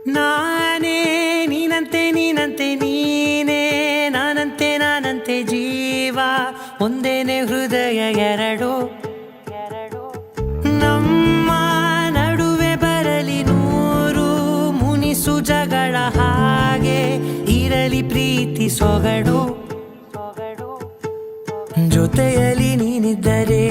ನಾನೇ ನೀನಂತೆ ನೀನಂತೆ ನೀನೇ ನಾನಂತೆ ನಾನಂತೆ ಜೀವ ಒಂದೇನೆ ಹೃದಯ ಎರಡು ನಮ್ಮ ನಡುವೆ ಬರಲಿ ನೂರು ಮುನಿಸು ಜಗಳ ಹಾಗೆ ಇರಲಿ ಪ್ರೀತಿ ಸೊಗಡು ಜೊತೆಯಲ್ಲಿ ನೀನಿದ್ದರೆ